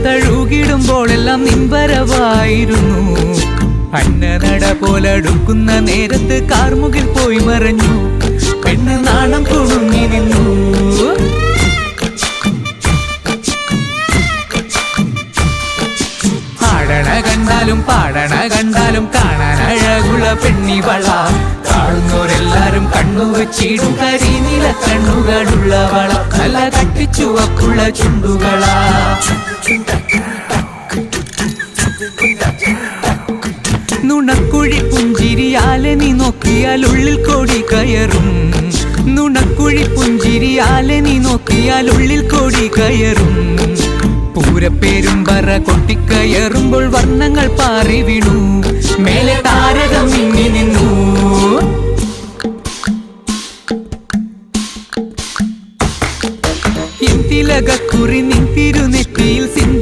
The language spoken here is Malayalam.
തഴുകിടുമ്പോഴെല്ലാം നിൻവരവായിരുന്നു. അന്നനട പോലടുക്കുന്ന നേരത്ത് കാർമുകിൽ പോയി മറഞ്ഞു. പെണ്ണ് നാണം കുടുങ്ങി നിന്നു. ആടണ കണ്ടാലും പാടണ കണ്ടാലും കാണാൻ അഴകുള്ള പെണ്ണിവള. കാണുന്നവരെല്ലാരും കണ്ണു വെച്ചിടും കരിനീല കണ്ണുകളുള്ളവള. നല്ല കട്ടിച്ചുവപ്പുള്ള ചുണ്ടുകളാ. നുണക്കുഴി പുഞ്ചിരിയാലെ നീ നോക്കിയാൽ ഉള്ളിൽ കോടി കയറും. നുണക്കുഴി പുഞ്ചിരിയാലെ നീ നോക്കിയാൽ ഉള്ളിൽ കോടി കയറും. പൂരപ്പേരും പറ കൊട്ടിക്കയറുമ്പോൾ വർണ്ണങ്ങൾ പാറി വീണു. മേലെ താരകം മിന്നി നിന്നു. തിലകക്കുറി നിൻ